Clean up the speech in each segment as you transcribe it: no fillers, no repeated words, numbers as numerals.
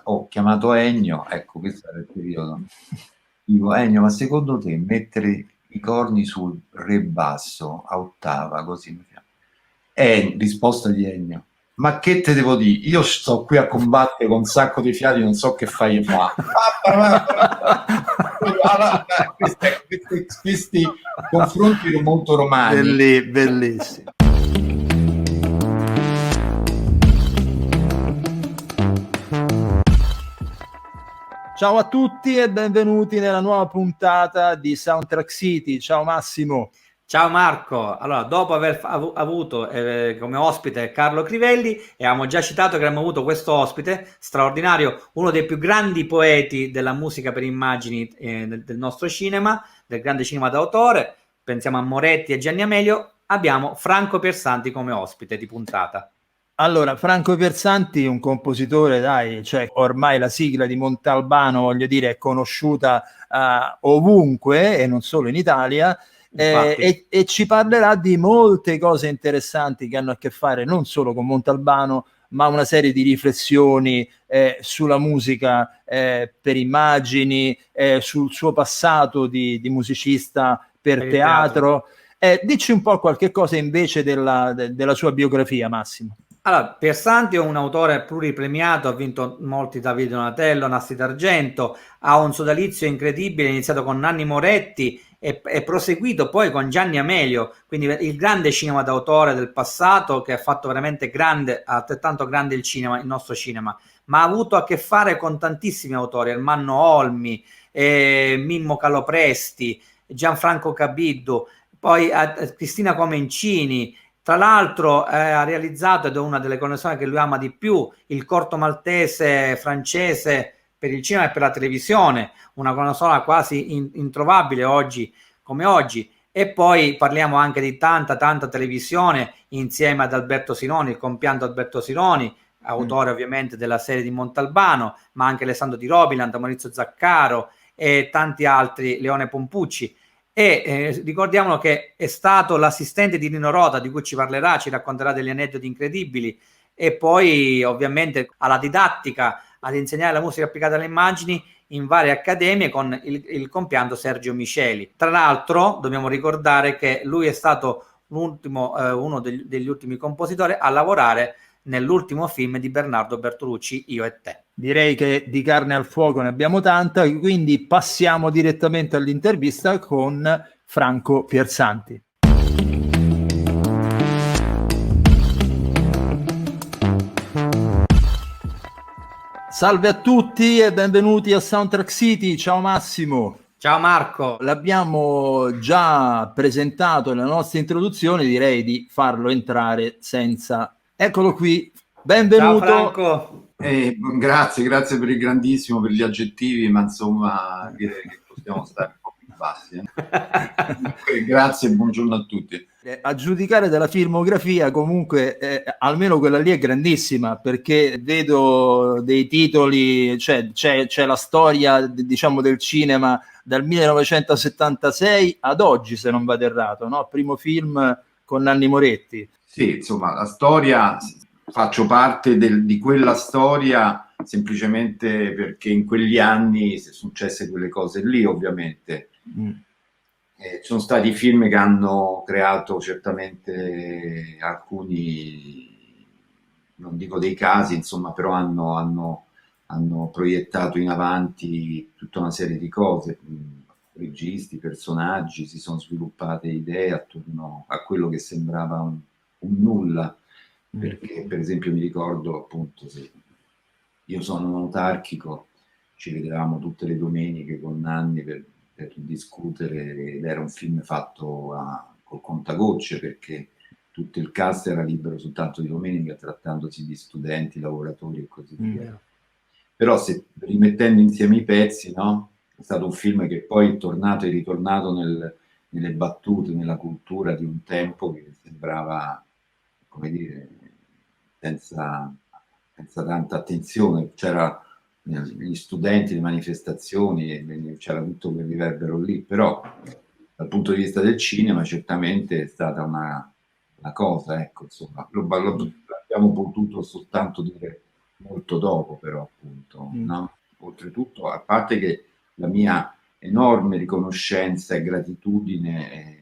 ho chiamato Ennio, ecco, questo era il periodo. Dico, Ennio, ma secondo te mettere i corni sul re basso a ottava, così mi fa. Risposta di Ennio, ma che te devo dire? Io sto qui a combattere con un sacco di fiati, non so che fai fa. Questi confronti molto romani. Bellissimo. Ciao a tutti e benvenuti nella nuova puntata di Soundtrack City. Ciao Massimo. Ciao Marco, allora dopo aver avuto come ospite Carlo Crivelli e abbiamo già citato che abbiamo avuto questo ospite straordinario, uno dei più grandi poeti della musica per immagini del nostro cinema, del grande cinema d'autore, pensiamo a Moretti e Gianni Amelio, abbiamo Franco Piersanti come ospite di puntata. Allora, Franco Piersanti, un compositore, dai, cioè ormai la sigla di Montalbano, voglio dire, è conosciuta ovunque e non solo in Italia. E ci parlerà di molte cose interessanti che hanno a che fare non solo con Montalbano, ma una serie di riflessioni sulla musica per immagini, sul suo passato di musicista per teatro. Dici un po' qualche cosa invece della sua biografia, Massimo. Allora, Piersanti è un autore pluripremiato, ha vinto molti David Donatello, Nastri d'Argento, ha un sodalizio incredibile, iniziato con Nanni Moretti e proseguito poi con Gianni Amelio, quindi il grande cinema d'autore del passato che ha fatto veramente grande, altrettanto grande il nostro cinema, ma ha avuto a che fare con tantissimi autori, Ermanno Olmi, Mimmo Calopresti, Gianfranco Cabiddu, poi Cristina Comencini. Tra l'altro ha realizzato, ed è una delle connessioni che lui ama di più, il corto maltese francese per il cinema e per la televisione, una colonna sonora quasi introvabile oggi come oggi. E poi parliamo anche di tanta televisione insieme ad Alberto Sironi, il compianto Alberto Sironi, autore ovviamente della serie di Montalbano, ma anche Alessandro Di Robiland, Maurizio Zaccaro e tanti altri, Leone Pompucci. E ricordiamolo che è stato l'assistente di Nino Rota, di cui ci parlerà, ci racconterà degli aneddoti incredibili, e poi ovviamente alla didattica, ad insegnare la musica applicata alle immagini in varie accademie con il compianto Sergio Miceli. Tra l'altro dobbiamo ricordare che lui è stato uno degli ultimi compositori a lavorare nell'ultimo film di Bernardo Bertolucci, Io e te. Direi che di carne al fuoco ne abbiamo tanta, quindi passiamo direttamente all'intervista con Franco Piersanti. Salve a tutti e benvenuti a Soundtrack City. Ciao Massimo. Ciao Marco. L'abbiamo già presentato nella nostra introduzione, direi di farlo entrare senza... Eccolo qui, benvenuto. Ciao Franco. Grazie per il grandissimo, per gli aggettivi, ma insomma direi che possiamo stare un po' più bassi. Grazie e buongiorno a tutti. A giudicare dalla filmografia, comunque, almeno quella lì è grandissima, perché vedo dei titoli, cioè c'è la storia, diciamo, del cinema dal 1976 ad oggi, se non vado errato, no? Primo film con Nanni Moretti. Sì, insomma, la storia, faccio parte di quella storia semplicemente perché in quegli anni sono successe quelle cose lì, ovviamente. Ci sono stati film che hanno creato certamente alcuni, non dico dei casi, insomma, però hanno proiettato in avanti tutta una serie di cose, registi, personaggi, si sono sviluppate idee attorno a quello che sembrava un nulla, perché per esempio mi ricordo appunto, io sono un autarchico, ci vedevamo tutte le domeniche con Nanni per discutere, ed era un film fatto col contagocce, perché tutto il cast era libero soltanto di domenica, trattandosi di studenti, lavoratori e così via. Però se rimettendo insieme i pezzi, no? È stato un film che poi è tornato e ritornato nelle battute, nella cultura di un tempo che sembrava, come dire, senza tanta attenzione. C'era gli studenti, le manifestazioni, e c'era tutto quel riverbero lì, però dal punto di vista del cinema certamente è stata una cosa, ecco, insomma, abbiamo potuto soltanto dire molto dopo però, appunto, no? Oltretutto, a parte che la mia enorme riconoscenza e gratitudine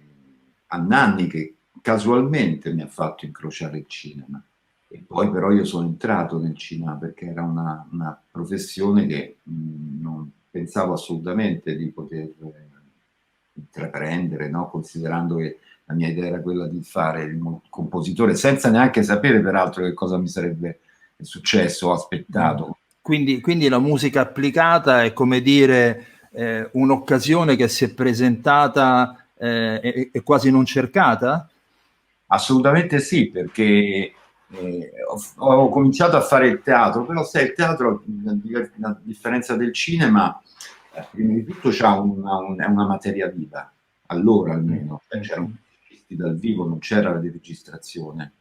a Nanni, che casualmente mi ha fatto incrociare il cinema. E poi però io sono entrato nel cinema perché era una professione che non pensavo assolutamente di poter intraprendere, no? Considerando che la mia idea era quella di fare il compositore, senza neanche sapere peraltro che cosa mi sarebbe successo o aspettato. Quindi la musica applicata è, come dire, un'occasione che si è presentata e quasi non cercata? Assolutamente sì, perché ho cominciato a fare il teatro, però sai, il teatro, a differenza del cinema, prima di tutto è una materia viva, allora almeno, c'erano registi dal vivo, non c'era la registrazione,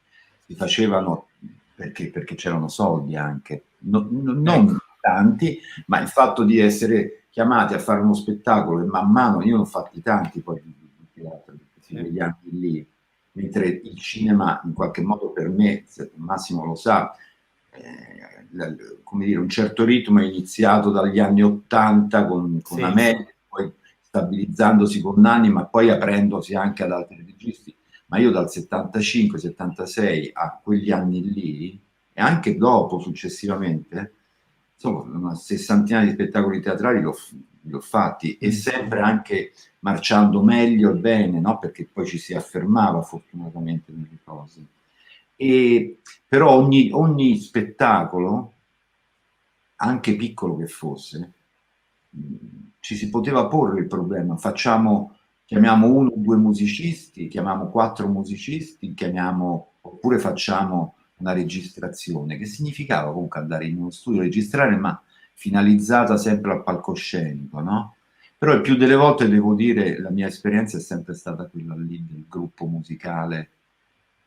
si facevano perché c'erano soldi anche, non tanti, ma il fatto di essere chiamati a fare uno spettacolo e man mano, io ne ho fatti tanti poi di teatro, di quegli anni lì, mentre il cinema in qualche modo per me, Massimo lo sa, come dire, un certo ritmo è iniziato dagli anni '80 con Amelio, poi stabilizzandosi con Nanni, ma poi aprendosi anche ad altri registi. Ma io dal 75-76 a quegli anni lì, e anche dopo, successivamente, insomma, una sessantina di spettacoli teatrali li ho fatti, e sempre anche marciando meglio e bene, no? Perché poi ci si affermava fortunatamente nelle cose. E, però ogni spettacolo, anche piccolo che fosse, ci si poteva porre il problema, chiamiamo 1 o 2 musicisti, chiamiamo 4 musicisti, oppure facciamo una registrazione, che significava comunque andare in uno studio a registrare, ma finalizzata sempre al palcoscenico, no? Però il più delle volte, devo dire, la mia esperienza è sempre stata quella lì del gruppo musicale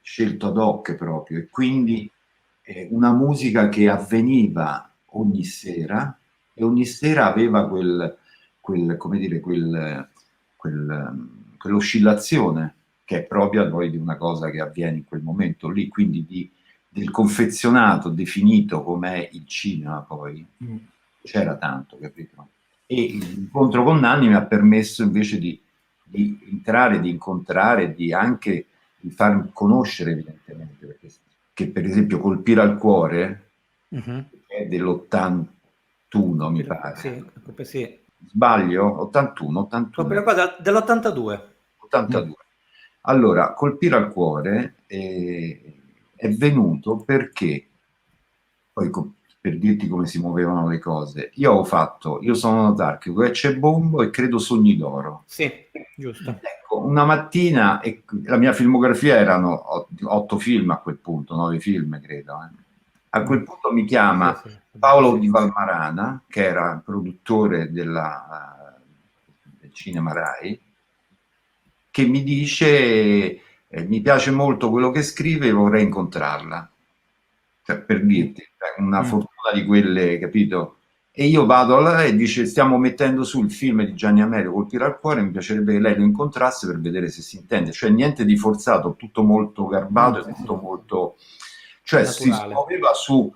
scelto ad hoc proprio, e quindi una musica che avveniva ogni sera, e ogni sera aveva come dire, quell'oscillazione che è propria poi di una cosa che avviene in quel momento lì, quindi del confezionato definito com'è il cinema poi. C'era tanto, capito? E l'incontro con Nanni mi ha permesso invece di entrare, di incontrare, anche di far conoscere, evidentemente, perché che per esempio Colpire al cuore è dell'81, mi pare. Sì. Sbaglio? 81. Dell'82. 82. Allora, Colpire al cuore è venuto perché, poi per dirti come si muovevano le cose, io sono notarchico, c'è Bombo e credo Sogni d'oro. Sì, giusto. Ecco, una mattina, e la mia filmografia erano 8 film a quel punto, 9 film credo. A quel punto mi chiama Paolo Di Valmarana, che era il produttore del Cinema Rai, che mi dice mi piace molto quello che scrive e vorrei incontrarla. Cioè, per dirti, una fortuna di quelle, capito? E io vado là e dice: stiamo mettendo su il film di Gianni Amelio, Colpire al cuore, mi piacerebbe che lei lo incontrasse per vedere se si intende. Cioè niente di forzato, tutto molto garbato e tutto molto... Cioè si muoveva su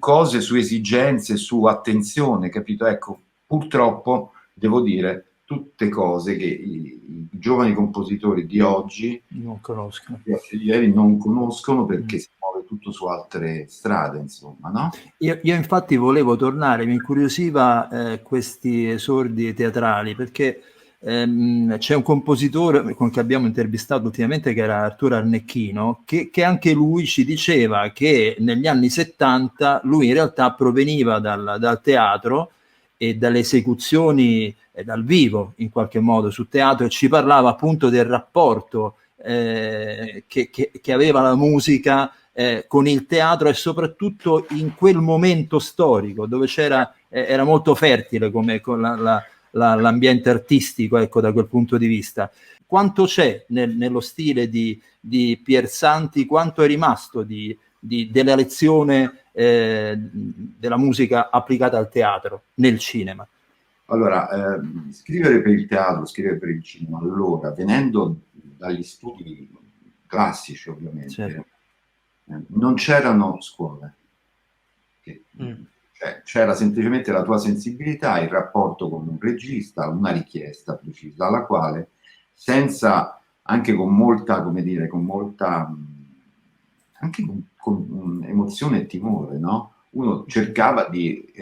cose, su esigenze, su attenzione, capito? Ecco, purtroppo devo dire tutte cose che i giovani compositori di oggi non conoscono. Di ieri non conoscono, perché si muove tutto su altre strade, insomma, no? Io infatti volevo tornare, mi incuriosiva questi esordi teatrali, perché c'è un compositore con cui abbiamo intervistato ultimamente, che era Arturo Arnecchino, che anche lui ci diceva che negli anni 70 lui in realtà proveniva dal teatro e dalle esecuzioni dal vivo, in qualche modo, su teatro, e ci parlava appunto del rapporto che aveva la musica con il teatro, e soprattutto in quel momento storico dove era molto fertile come con l'ambiente artistico, ecco, da quel punto di vista. Quanto c'è nello stile di Piersanti, quanto è rimasto della lezione della musica applicata al teatro nel cinema? Allora, scrivere per il teatro, scrivere per il cinema, allora, venendo dagli studi classici ovviamente, non c'erano scuole. Cioè, c'era semplicemente la tua sensibilità, il rapporto con un regista, una richiesta precisa, alla quale, senza, anche con molta, come dire, con molta, anche con emozione e timore, no? Uno cercava di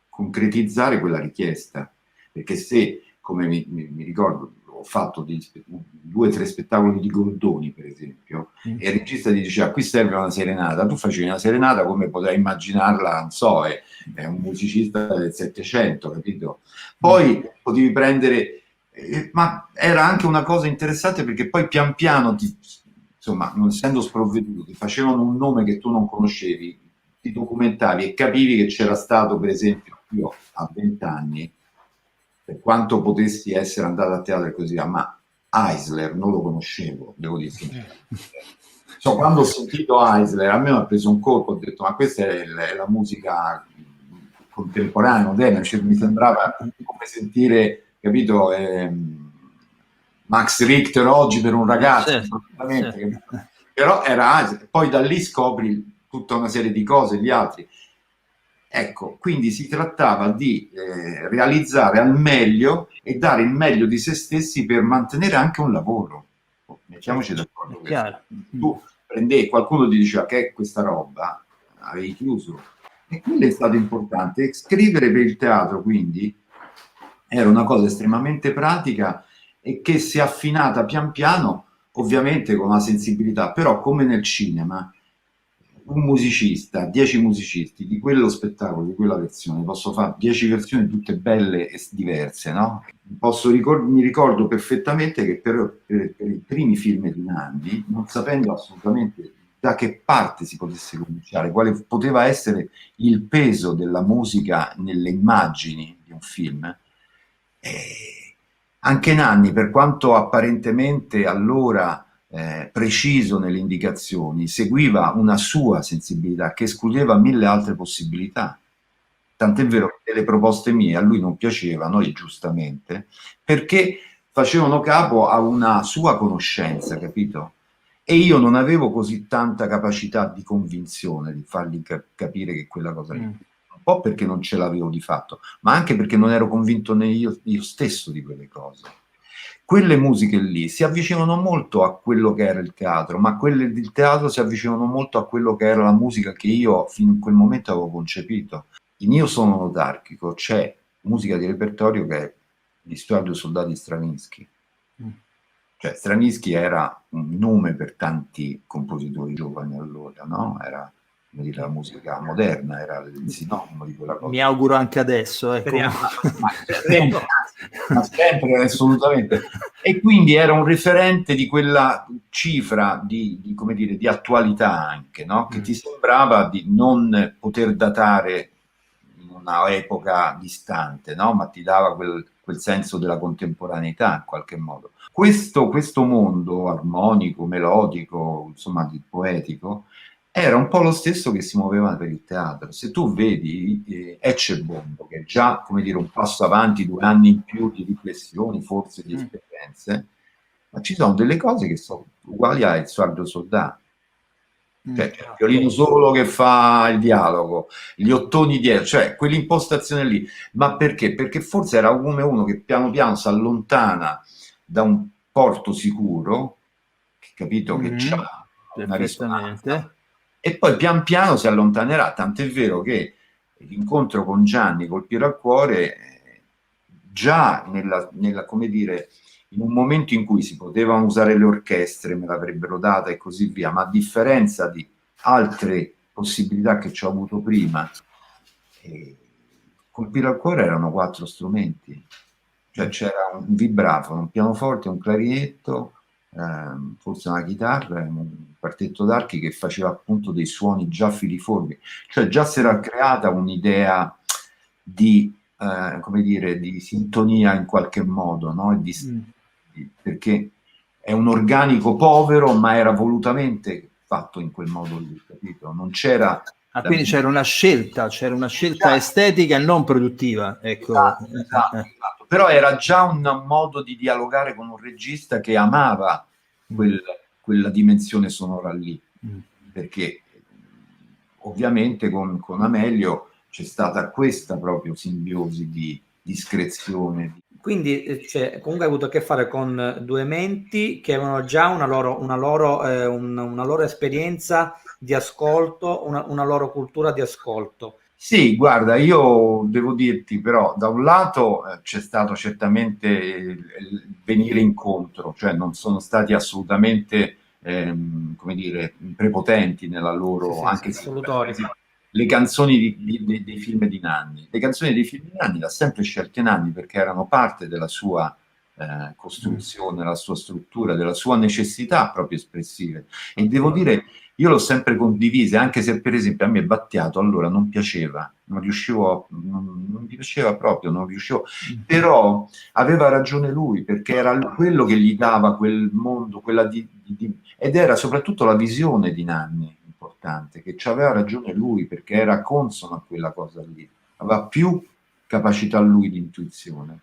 concretizzare quella richiesta, perché se, come mi ricordo, ho fatto 2 o 3 spettacoli di Goldoni, per esempio, e il regista ti diceva qui serve una serenata, tu facevi una serenata come potrai immaginarla, non so, è un musicista del Settecento, capito? Poi potevi prendere, ma era anche una cosa interessante perché poi pian piano, insomma, non essendo sprovveduto, ti facevano un nome che tu non conoscevi, ti documentavi e capivi che c'era stato, per esempio, io a 20 anni, per quanto potessi essere andato a teatro e così via, ma Eisler non lo conoscevo, devo dire. So, quando ho sentito Eisler, a me mi ha preso un colpo, ho detto, ma questa è la musica contemporanea, moderna, cioè, mi sembrava come sentire, capito, Max Richter oggi per un ragazzo, certo. Però era Eisler. Poi da lì scopri tutta una serie di cose, gli altri. Ecco, quindi si trattava di realizzare al meglio e dare il meglio di se stessi per mantenere anche un lavoro. Mettiamoci d'accordo. Tu prendevi, qualcuno ti diceva che è questa roba, avevi chiuso. E quello è stato importante. E scrivere per il teatro, quindi, era una cosa estremamente pratica e che si è affinata pian piano, ovviamente con una sensibilità, però come nel cinema. Un musicista, 10 musicisti di quello spettacolo, di quella versione, posso fare 10 versioni tutte belle e diverse, no? Mi ricordo perfettamente che per i primi film di Nanni, non sapendo assolutamente da che parte si potesse cominciare, quale poteva essere il peso della musica nelle immagini di un film, anche Nanni, per quanto apparentemente allora preciso nelle indicazioni, seguiva una sua sensibilità che escludeva 1000 altre possibilità. Tant'è vero che le proposte mie a lui non piacevano, e giustamente, perché facevano capo a una sua conoscenza, capito? E io non avevo così tanta capacità di convinzione di fargli capire che quella cosa lì. Un po' perché non ce l'avevo di fatto, ma anche perché non ero convinto io stesso di quelle cose. Quelle musiche lì si avvicinano molto a quello che era il teatro, ma quelle del teatro si avvicinano molto a quello che era la musica che io fino in quel momento avevo concepito. In Io sono notarchico c'è musica di repertorio che è di Stuardo Soldati Stravinsky. Cioè Stravinsky era un nome per tanti compositori giovani allora, no? Era, come dire, la musica moderna, era il sinonimo di quella cosa. Mi auguro anche adesso, ecco. Ma sempre, assolutamente. E quindi era un referente di quella cifra di come dire, di attualità anche, no? Che ti sembrava di non poter datare in una epoca distante, no? Ma ti dava quel senso della contemporaneità in qualche modo. Questo mondo armonico, melodico, insomma, poetico, era un po' lo stesso che si muoveva per il teatro. Se tu vedi Ecce-Bombo, che è già, come dire, un passo avanti, 2 anni in più di riflessioni, forse di esperienze, ma ci sono delle cose che sono uguali a Edoardo Soldà. Cioè, il violino solo che fa il dialogo, gli ottoni dietro, cioè quell'impostazione lì. Ma perché? Perché forse era come uno che piano piano si allontana da un porto sicuro, capito, che c'ha una risonanza, e poi pian piano si allontanerà, tant'è vero che l'incontro con Gianni colpirà al cuore già nella come dire, in un momento in cui si potevano usare le orchestre, me l'avrebbero data e così via, ma a differenza di altre possibilità che ci ho avuto prima, colpire al cuore erano 4 strumenti, cioè c'era un vibrafono, un pianoforte, un clarinetto, forse una chitarra, un quartetto d'archi che faceva appunto dei suoni già filiformi, cioè già si era creata un'idea di come dire, di sintonia in qualche modo, no? Perché è un organico povero, ma era volutamente fatto in quel modo lì, capito? Non c'era... quindi c'era una scelta estetica e non produttiva, ecco. Esatto. Però era già un modo di dialogare con un regista che amava quella dimensione sonora lì, perché ovviamente con Amelio c'è stata questa proprio simbiosi di discrezione. Quindi comunque hai avuto a che fare con due menti che avevano già una loro esperienza di ascolto, una loro cultura di ascolto. Sì, guarda, io devo dirti però, da un lato c'è stato certamente il venire incontro, cioè non sono stati assolutamente, come dire, prepotenti nella loro, Sì, anche se assolutori. le canzoni dei film di Nanni. Le canzoni dei film di Nanni le ha sempre scelte Nanni perché erano parte della sua costruzione, della sua struttura, della sua necessità proprio espressive. E devo dire, io l'ho sempre condivisa, anche se per esempio a me Battiato allora non piaceva, non riuscivo, non mi piaceva proprio, non riuscivo, però aveva ragione lui, perché era quello che gli dava quel mondo, quella ed era soprattutto la visione di Nanni importante, che aveva ragione lui, perché era consono a quella cosa lì, aveva più capacità lui di intuizione.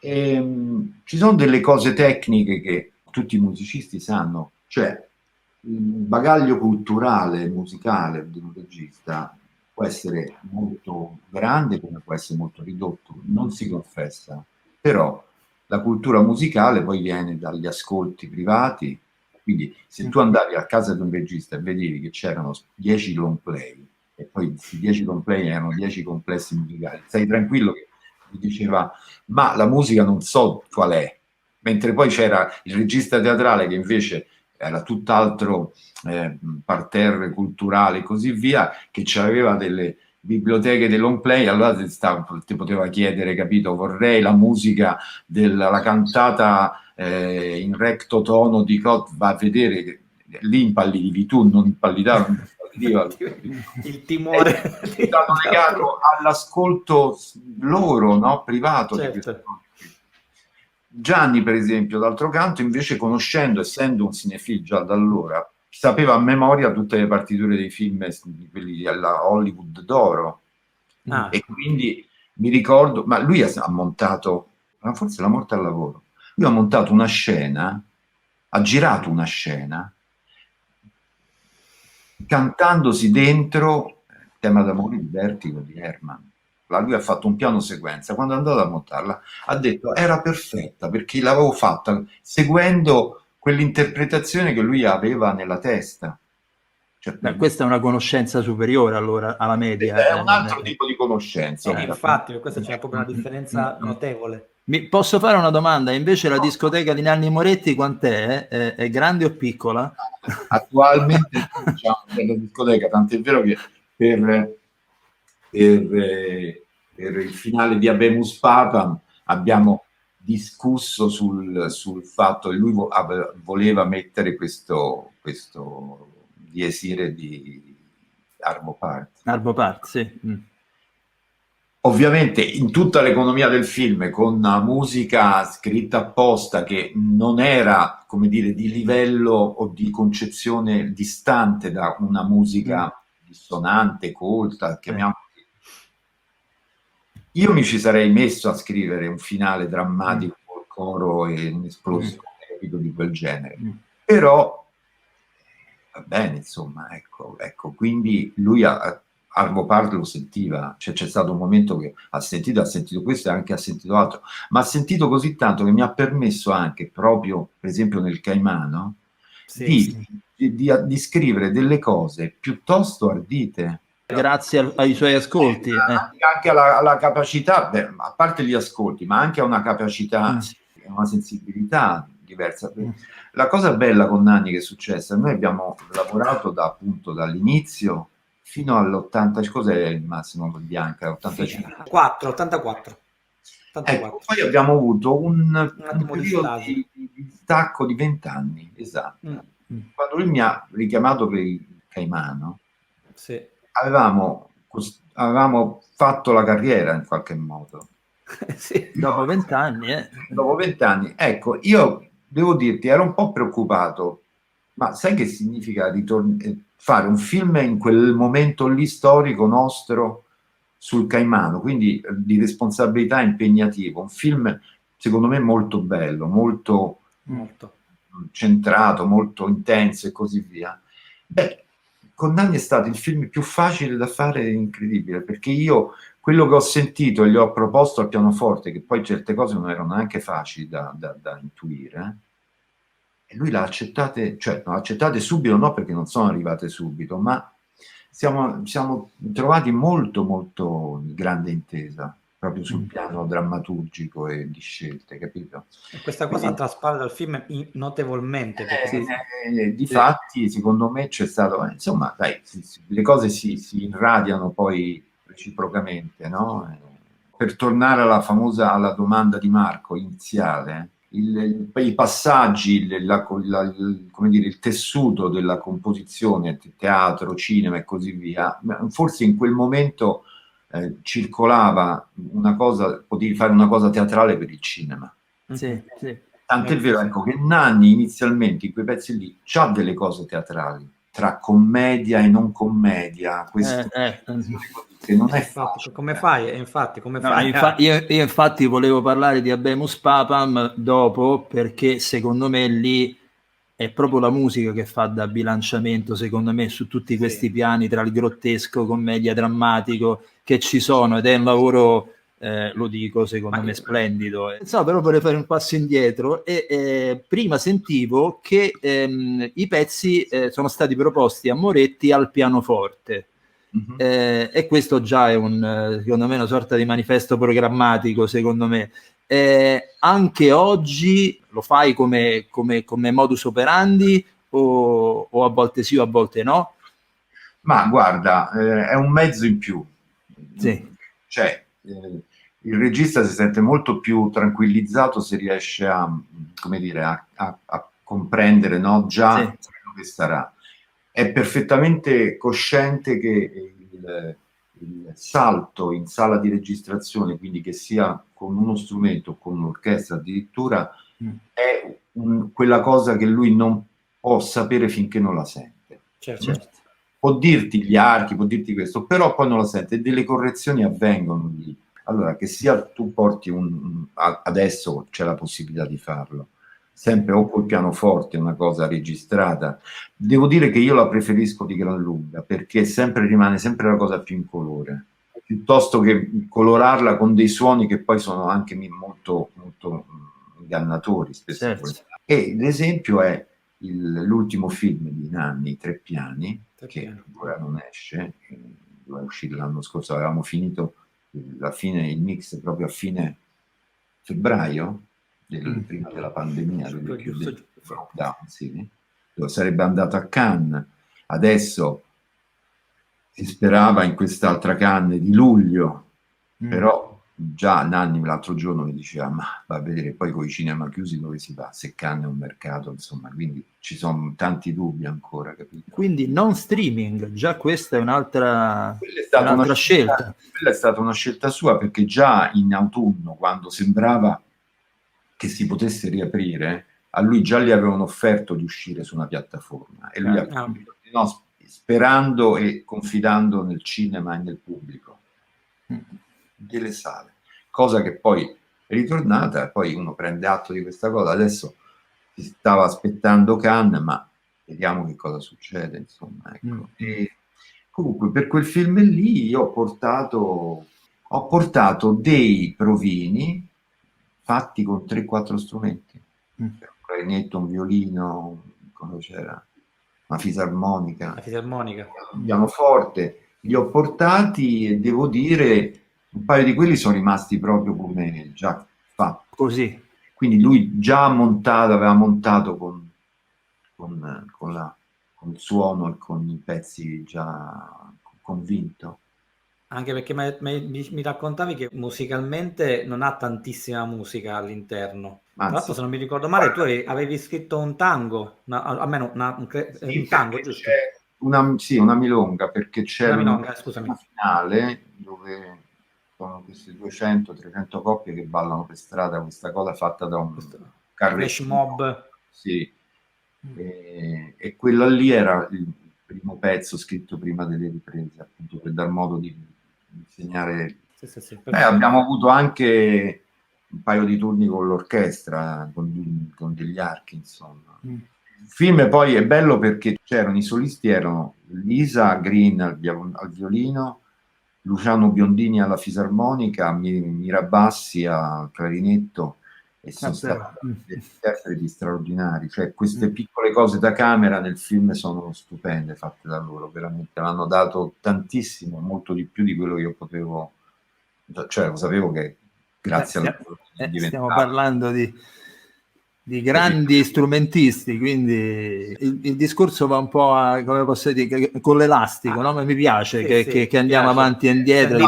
Ci sono delle cose tecniche che tutti i musicisti sanno, cioè il bagaglio culturale musicale di un regista può essere molto grande come può essere molto ridotto, non si confessa, però la cultura musicale poi viene dagli ascolti privati, quindi se tu andavi a casa di un regista e vedevi che c'erano 10 long play e poi questi 10 long play erano 10 complessi musicali, stai tranquillo che mi diceva ma la musica non so qual è, mentre poi c'era il regista teatrale che invece era tutt'altro parterre culturale e così via, che aveva delle biblioteche dei long play, allora ti poteva chiedere, capito, vorrei la musica della cantata in recto tono di Cot, va a vedere che lì impallidivi tu, non impallidiva il timore è stato legato all'ascolto loro, no? Privato, certo. Gianni, per esempio, d'altro canto, invece, conoscendo, essendo un cinefilo già da allora, sapeva a memoria tutte le partiture dei film, quelli alla Hollywood d'oro. E quindi mi ricordo, ma lui ha montato, ma forse la morte al lavoro, lui ha montato una scena, ha girato una scena, cantandosi dentro il tema d'amore di Vertigo di Herman. Lui ha fatto un piano sequenza, quando è andato a montarla ha detto era perfetta perché l'avevo fatta seguendo quell'interpretazione che lui aveva nella testa. Cioè, questa è una conoscenza superiore allora alla media. È un altro tipo di conoscenza. Infatti, questa c'è proprio una differenza notevole. Posso fare una domanda? Invece la discoteca di Nanni Moretti quant'è? È grande o piccola? Attualmente diciamo della discoteca, tant'è vero che per il finale di Habemus Papam abbiamo discusso sul fatto che lui voleva mettere questo diesire di Arvo Part. Arvo Part, sì. Ovviamente in tutta l'economia del film, con una musica scritta apposta che non era, come dire, di livello o di concezione distante da una musica dissonante, colta, chiamiamola. Io mi ci sarei messo a scrivere un finale drammatico col coro e un'esplosione di quel genere. Però va bene, insomma, ecco, quindi lui Arvo Part lo sentiva, cioè c'è stato un momento che ha sentito questo e anche ha sentito altro, ma ha sentito così tanto che mi ha permesso anche, proprio per esempio nel Caimano, di scrivere delle cose piuttosto ardite. Grazie ai suoi ascolti. Anche alla capacità, a parte gli ascolti, ma anche a una capacità, una sensibilità diversa. La cosa bella con Nanni che è successa, noi abbiamo lavorato appunto dall'inizio fino all'80, cos'è il massimo Bianca? 85? 84. Ecco, poi abbiamo avuto un periodo di stacco di 20 anni, esatto. Quando lui mi ha richiamato per il Caimano, avevamo fatto la carriera in qualche modo. Dopo 20 anni, Dopo 20 anni, ecco, io devo dirti, ero un po' preoccupato, ma sai che significa fare un film in quel momento lì storico nostro sul Caimano, quindi di responsabilità impegnativa, un film secondo me molto bello, molto centrato, molto intenso e così via. Beh, con Nanni è stato il film più facile da fare, incredibile, perché io quello che ho sentito e gli ho proposto al pianoforte, che poi certe cose non erano neanche facili da intuire, e lui l'ha accettate, cioè non accettate subito, no perché non sono arrivate subito, ma siamo trovati molto molto in grande intesa, proprio sul piano drammaturgico e di scelte, capito? E questa cosa traspare dal film notevolmente. Perché Difatti, secondo me c'è stato, insomma, dai, le cose si irradiano poi reciprocamente, no? Per tornare alla domanda di Marco iniziale, i passaggi, come dire, il tessuto della composizione, teatro, cinema e così via, forse in quel momento circolava una cosa, potevi fare una cosa teatrale per il cinema. Sì, sì. Tant'è vero, ecco, che Nanni inizialmente in quei pezzi lì c'ha delle cose teatrali, tra commedia e non commedia, questo che non è facile. Come fai? Infatti, come No, fai? io infatti volevo parlare di Habemus Papam dopo, perché secondo me lì è proprio la musica che fa da bilanciamento, secondo me, su tutti questi piani tra il grottesco, commedia, drammatico che ci sono, ed è un lavoro, lo dico, secondo me splendido. So, però vorrei fare un passo indietro e prima sentivo che i pezzi sono stati proposti a Moretti al pianoforte. E questo già è secondo me una sorta di manifesto programmatico, secondo me. Anche oggi lo fai come modus operandi o a volte sì o a volte no? Ma guarda, è un mezzo in più. Sì. Cioè, il regista si sente molto più tranquillizzato se riesce come dire, a comprendere, no, già quello che sarà. È perfettamente cosciente che il salto in sala di registrazione, quindi che sia con uno strumento o con un'orchestra addirittura, è quella cosa che lui non può sapere finché non la sente. Certo. Può dirti gli archi, può dirti questo, però poi non la sente e delle correzioni avvengono lì. Allora, che sia tu porti adesso c'è la possibilità di farlo, sempre o col pianoforte, una cosa registrata. Devo dire che io la preferisco di gran lunga, perché rimane sempre la cosa più in colore, piuttosto che colorarla con dei suoni che poi sono anche molto, molto ingannatori spesso. E l'esempio è l'ultimo film di Nanni, Tre Piani, che ancora non esce, doveva uscire l'anno scorso, avevamo finito il mix proprio a fine febbraio, prima della pandemia, del lockdown, sì. Sarebbe andato a Cannes, adesso si sperava in quest'altra Cannes di luglio, però già Nanni l'altro giorno mi diceva ma va a vedere poi con i cinema chiusi dove si va, se Cannes è un mercato, insomma, quindi ci sono tanti dubbi ancora, capito? Quindi non streaming, già questa è un'altra scelta. Quella è stata una scelta sua, perché già in autunno, quando sembrava che si potesse riaprire, a lui già gli avevano offerto di uscire su una piattaforma e lui ha detto no, sperando e confidando nel cinema e nel pubblico delle sale, cosa che poi è ritornata, e poi uno prende atto di questa cosa. Adesso si stava aspettando Cannes, ma vediamo che cosa succede, insomma, ecco. E comunque per quel film lì io ho portato dei provini fatti con 3-4 strumenti, un clarinetto, un violino, come c'era, una fisarmonica, un pianoforte, li ho portati e devo dire un paio di quelli sono rimasti proprio come già fatti. Così. Quindi lui già aveva montato con il suono e con i pezzi già convinto. Anche perché mi raccontavi che musicalmente non ha tantissima musica all'interno. Tra l'altro, se non mi ricordo male, tu avevi scritto un tango, almeno un tango, giusto? Una milonga, perché c'è una scusami. finale dove sono queste 200-300 coppie che ballano per strada, questa cosa fatta da un flash mob. Sì. E quello lì era il primo pezzo scritto prima delle riprese, appunto per dar modo di insegnare. Sì, abbiamo avuto anche un paio di turni con l'orchestra, con degli archi, insomma. film poi è bello perché c'erano i solisti, erano Lisa Green al violino, Luciano Biondini alla fisarmonica, Mirabassi al clarinetto, e sono stati degli interpreti straordinari. Cioè, queste piccole cose da camera nel film sono stupende, fatte da loro, veramente l'hanno dato tantissimo, molto di più di quello che io potevo, cioè lo sapevo che grazie a loro stiamo parlando di grandi strumentisti, quindi il discorso va un po' a, come posso dire, con l'elastico, no? Ma mi piace che andiamo avanti e indietro.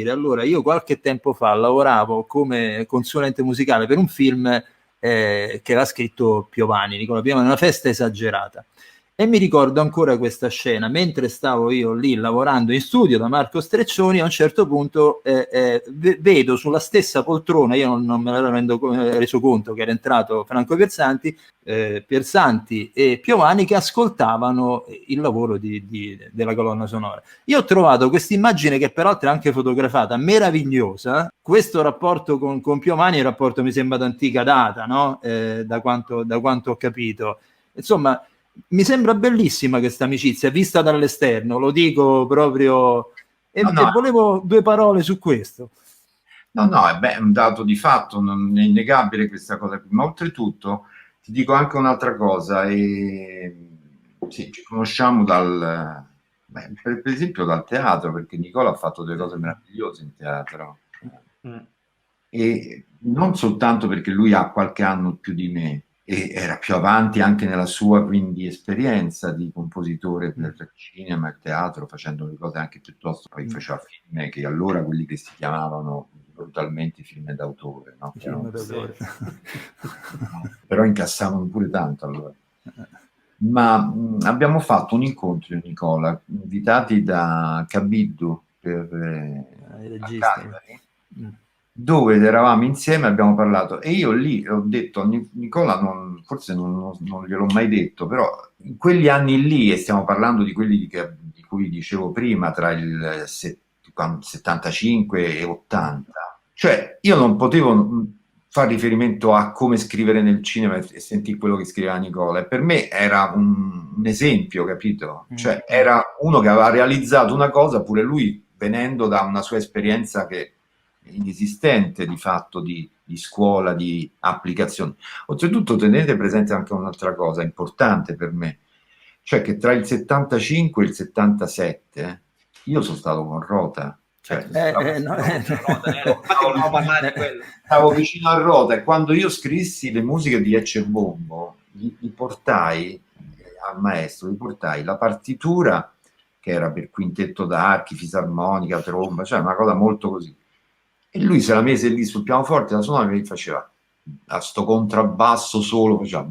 Allora, io qualche tempo fa lavoravo come consulente musicale per un film che era scritto Piovani, Nicola Piovani, una festa esagerata. E mi ricordo ancora questa scena, mentre stavo io lì lavorando in studio da Marco Streccioni, a un certo punto vedo sulla stessa poltrona, io non me l'ero reso conto che era entrato Franco Piersanti e Piovani che ascoltavano il lavoro della colonna sonora. Io ho trovato questa immagine, che peraltro è anche fotografata, meravigliosa. Questo rapporto con Piovani è un rapporto, mi sembra, d'antica data, no? Da quanto ho capito. Insomma, mi sembra bellissima questa amicizia vista dall'esterno, lo dico proprio, e volevo due parole su questo. No, è un dato di fatto, non è innegabile questa cosa, ma oltretutto ti dico anche un'altra cosa, sì, ci conosciamo per esempio dal teatro, perché Nicola ha fatto delle cose meravigliose in teatro, e non soltanto perché lui ha qualche anno più di me, e era più avanti anche nella sua quindi esperienza di compositore per il cinema e il teatro, facendo le cose anche piuttosto, poi faceva film che allora quelli che si chiamavano brutalmente film d'autore, no? Però incassavano pure tanto allora. Ma abbiamo fatto un incontro io e Nicola, invitati da Cabiddu per Cagliari, dove eravamo insieme, abbiamo parlato, e io lì ho detto a Nicola, forse non gliel'ho mai detto, però in quegli anni lì, e stiamo parlando di quelli di cui dicevo prima, tra il 75 e 80, cioè io non potevo fare riferimento a come scrivere nel cinema e sentire quello che scriveva Nicola, e per me era un esempio, capito? Cioè era uno che aveva realizzato una cosa, pure lui venendo da una sua esperienza che inesistente di fatto di scuola, di applicazione. Oltretutto tenete presente anche un'altra cosa importante per me, cioè che tra il 75 e il 77 io sono stato con Rota. Stavo vicino a Rota, e quando io scrissi le musiche di Ecce Bombo gli portai al maestro, gli portai la partitura che era per quintetto d'archi, fisarmonica, tromba, cioè una cosa molto così. E lui se la mise lì sul pianoforte, la suonava, e faceva a sto contrabbasso solo, faceva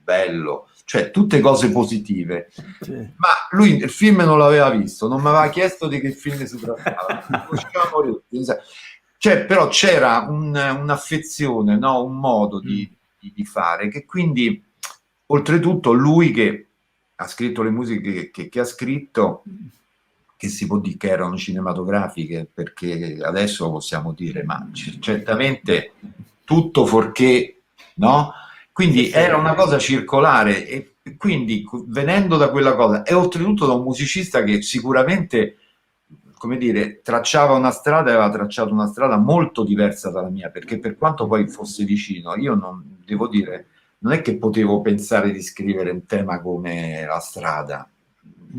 bello, cioè tutte cose positive. Sì. Ma lui il film non l'aveva visto, non mi aveva chiesto di che film si trattava. Cioè, però c'era un'affezione, no? Un modo di fare, che quindi, oltretutto, lui che ha scritto le musiche che ha scritto, che si può dire che erano cinematografiche, perché adesso lo possiamo dire, ma certamente tutto fuorché, no? Quindi era una cosa circolare, e quindi venendo da quella cosa, e oltretutto da un musicista che sicuramente, come dire, tracciava una strada, aveva tracciato una strada molto diversa dalla mia, perché per quanto poi fosse vicino, io non devo dire, non è che potevo pensare di scrivere un tema come La strada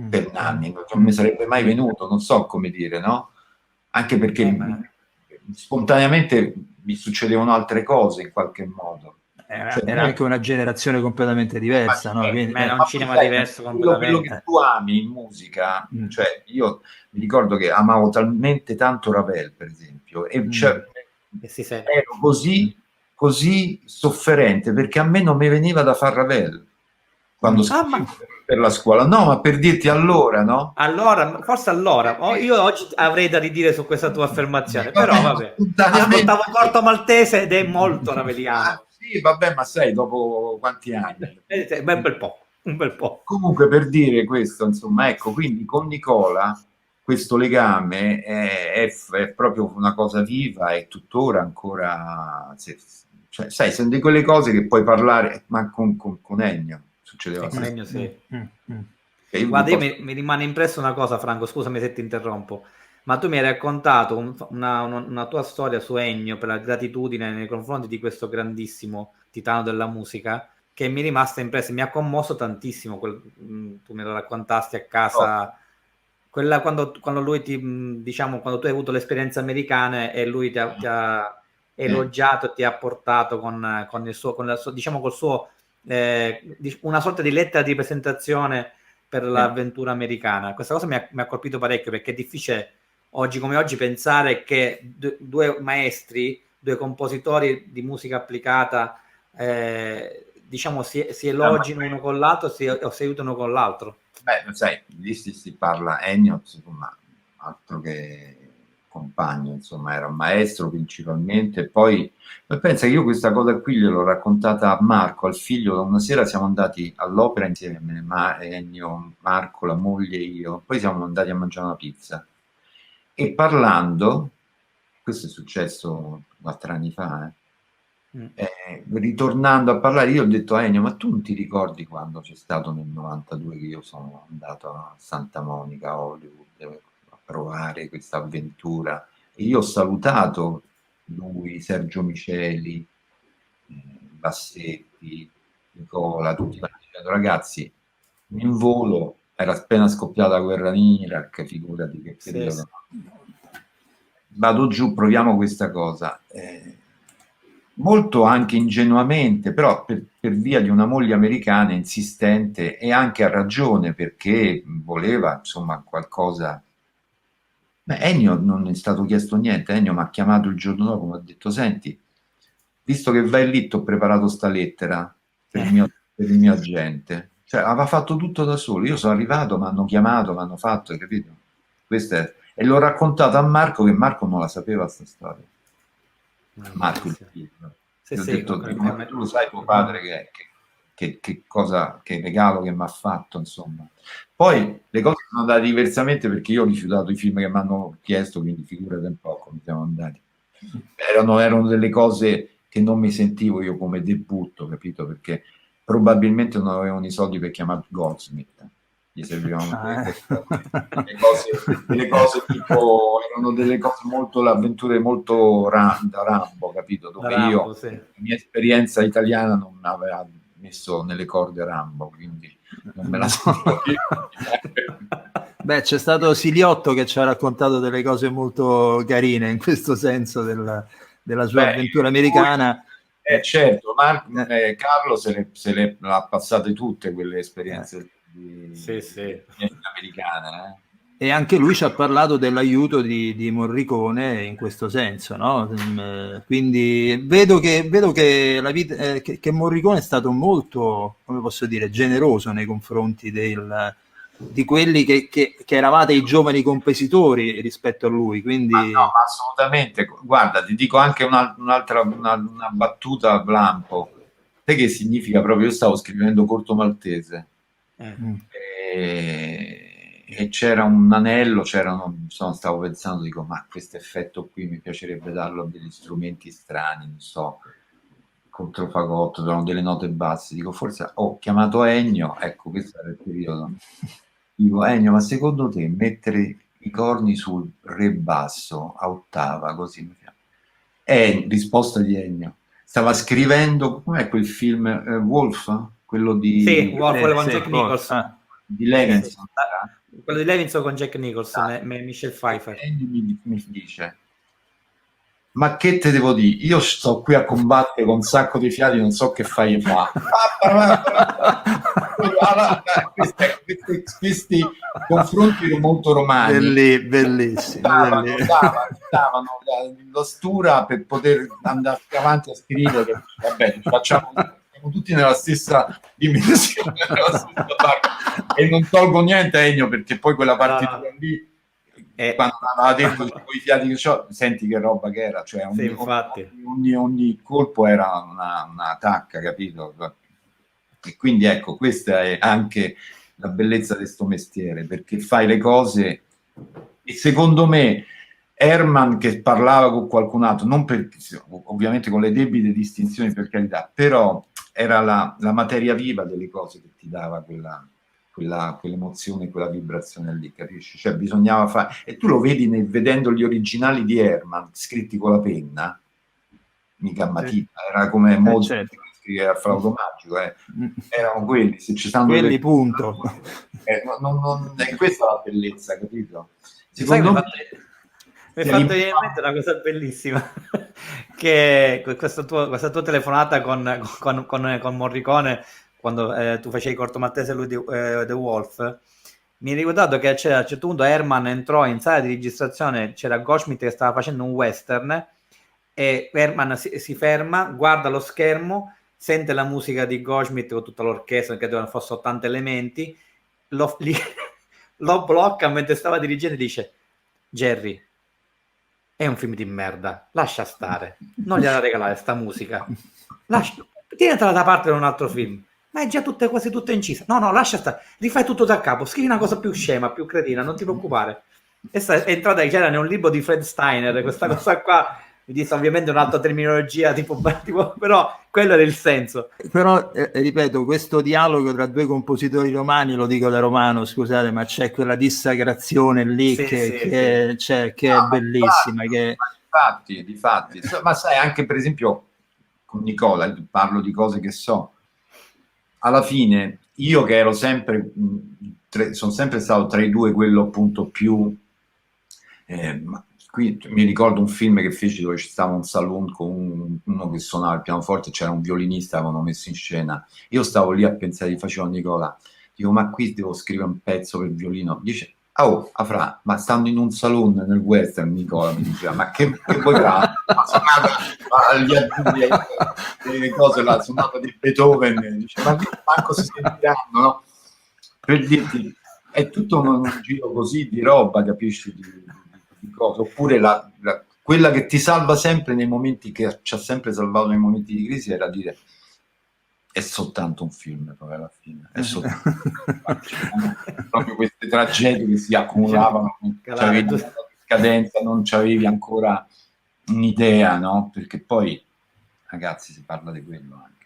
per anni, non mi sarebbe mai venuto, non so come dire, no? Anche perché spontaneamente mi succedevano altre cose in qualche modo. Era anche una generazione completamente diversa, no? Quindi, era un cinema diverso completamente. Quello che tu ami in musica, cioè io mi ricordo che amavo talmente tanto Ravel, per esempio, e ero così sofferente, perché a me non mi veniva da far Ravel quando scrivevo per la scuola. No, ma per dirti allora, no? Forse io oggi avrei da ridire su questa tua affermazione, però vabbè, ascoltavo Corto Maltese ed è molto raveliano. Sì, vabbè, ma sai, dopo quanti anni? Un bel po'. Comunque, per dire questo, insomma, ecco, quindi con Nicola questo legame è proprio una cosa viva, e tuttora ancora Cioè, sai, sono di quelle cose che puoi parlare, ma con Ennio succedeva con Ennio, sì. Guarda, mi rimane impresso una cosa, Franco, scusami se ti interrompo, ma tu mi hai raccontato una tua storia su Ennio per la gratitudine nei confronti di questo grandissimo titano della musica, che mi è rimasta impressa, mi ha commosso tantissimo. Tu me lo raccontasti a casa, quella quando lui diciamo, quando tu hai avuto l'esperienza americana e lui ti ha elogiato e ti ha portato con il suo, diciamo, col suo una sorta di lettera di presentazione per l'avventura americana. Questa cosa mi ha colpito parecchio, perché è difficile oggi come oggi pensare che due maestri, due compositori di musica applicata, diciamo, si elogino uno con l'altro o si aiutano con l'altro. Beh, sai, lì si parla Ennio, insomma, altro che compagno, insomma, era un maestro principalmente, e poi pensa che io questa cosa qui gliel'ho raccontata a Marco, al figlio. Una sera siamo andati all'opera insieme, Ennio, Marco, la moglie e io, poi siamo andati a mangiare una pizza, e parlando, questo è successo 4 anni fa, ritornando a parlare, io ho detto a Ennio: ma tu non ti ricordi quando c'è stato nel 92 che io sono andato a Santa Monica, Hollywood, a provare questa avventura, e io ho salutato lui, Sergio Miceli, Bassetti, Nicola, tutti quanti, ragazzi, in volo era appena scoppiata la guerra in Iraq, figurati che periodo. Vado giù, proviamo questa cosa, molto anche ingenuamente, però per via di una moglie americana insistente, e anche a ragione, perché voleva, insomma, qualcosa. Ennio non è stato chiesto niente. Ennio mi ha chiamato il giorno dopo, mi ha detto: senti, visto che vai lì, ti ho preparato sta lettera per il mio agente. Cioè, aveva fatto tutto da solo. Io sono arrivato, mi hanno chiamato, mi hanno fatto, hai capito? E l'ho raccontato a Marco, che Marco non la sapeva sta storia. Marco il figlio. Sì, ho detto: tu lo sai tuo padre che cosa, che regalo che mi ha fatto, insomma. Poi le cose sono andate diversamente, perché io ho rifiutato i film che mi hanno chiesto, quindi figurate un po' come siamo andati. Erano delle cose che non mi sentivo io come debutto, capito? Perché probabilmente non avevano i soldi per chiamare Goldsmith, gli servivano delle cose tipo, erano delle cose molto, avventure molto da Rambo, capito? Dove io, la mia esperienza italiana non mi aveva messo nelle corde Rambo, quindi non me la sentivo più. Beh, c'è stato Siliotto che ci ha raccontato delle cose molto carine in questo senso della sua avventura americana. Certo, Carlo se le ha passate tutte quelle esperienze americane. E anche lui ci ha parlato dell'aiuto di Morricone in questo senso, no? Quindi vedo che la vita, che Morricone è stato molto, come posso dire, generoso nei confronti di quelli che eravate i giovani compositori rispetto a lui. Quindi... No, assolutamente. Guarda, ti dico anche un'altra una battuta a lampo. Sai che significa proprio? Io stavo scrivendo Corto Maltese. E c'era un anello, stavo pensando, dico, ma questo effetto qui mi piacerebbe darlo a degli strumenti strani, non so, controfagotto, erano delle note basse, dico, forse ho chiamato Ennio, ecco, questo era il periodo. Dico: Ennio, ma secondo te mettere i corni sul re basso a ottava, così? Risposta di Ennio: stava scrivendo, com'è quel film, Wolf? Quello di Wolf, quello con Jack Nicholson. Di Levinson. Quello di Levinson con Jack Nicholson e Michelle Pfeiffer. Mi dice: ma che te devo dire? Io sto qui a combattere con un sacco di fiati, non so che fai fa. Questi confronti erano molto romani. Bellissimi. Davano lo stura per poter andare avanti a scrivere. Vabbè, siamo tutti nella stessa dimensione, e non tolgo niente a Ennio, perché poi quella partitura lì, quando aveva detto i fiati che c'ho, senti che roba che era, cioè ogni colpo era una tacca, capito? E quindi ecco, questa è anche la bellezza di sto mestiere, perché fai le cose, e secondo me Herman che parlava con qualcun altro, non per, ovviamente con le debite distinzioni per carità, però era la materia viva delle cose che ti dava quell'emozione, quella vibrazione lì, capisci? Cioè bisognava fare, e tu lo vedi vedendo gli originali di Herman scritti con la penna, mica a matita, era come Mozart che scriveva a flauto magico, erano quelli, se ci stanno quelli punto. È questa la bellezza, capito? Secondo me mi è fatto venire in mente una cosa bellissima che questa tua telefonata con Morricone quando tu facevi Corto Maltese e lui The Wolf, mi è ricordato che a un certo punto Herman entrò in sala di registrazione, c'era Goldschmidt che stava facendo un western e Herman si ferma, guarda lo schermo, sente la musica di Goldschmidt con tutta l'orchestra, che dovevano fossero 80 elementi, lo blocca mentre stava dirigendo e dice: Jerry, è un film di merda, lascia stare, non gliela regalare sta musica, tienitela da parte per un altro film, ma è già quasi tutta incisa, no lascia stare, rifai tutto da capo, scrivi una cosa più scema, più cretina, non ti preoccupare. È entrata, c'era in un libro di Fred Steiner questa cosa qua, mi dice ovviamente un'altra terminologia tipo, però quello era il senso. Però ripeto, questo dialogo tra due compositori romani, lo dico da romano, scusate, ma c'è quella dissacrazione lì che è bellissima. Difatti. Ma sai, anche per esempio con Nicola, parlo di cose che so, alla fine io che ero sempre, sono sempre stato tra i due quello appunto più... qui mi ricordo un film che feci dove ci stava un saloon con uno che suonava il pianoforte, c'era un violinista, avevano messo in scena, io stavo lì a pensare, gli facevo a Nicola, dico ma qui devo scrivere un pezzo per violino, dice oh Afra, ma stando in un saloon nel western, Nicola mi diceva ma che vuoi fare? Le cose, la sonata di Beethoven, dice ma manco si sentiranno, no? Per dirti, è tutto un giro così di roba, capisci? Di cose. Oppure quella che ti salva sempre nei momenti, che ci ha sempre salvato nei momenti di crisi, era dire è soltanto un film, poi alla fine è soltanto proprio queste tragedie che si accumulavano, c'avevi una scadenza, non c'avevi ancora un'idea, no? Perché poi ragazzi si parla di quello anche.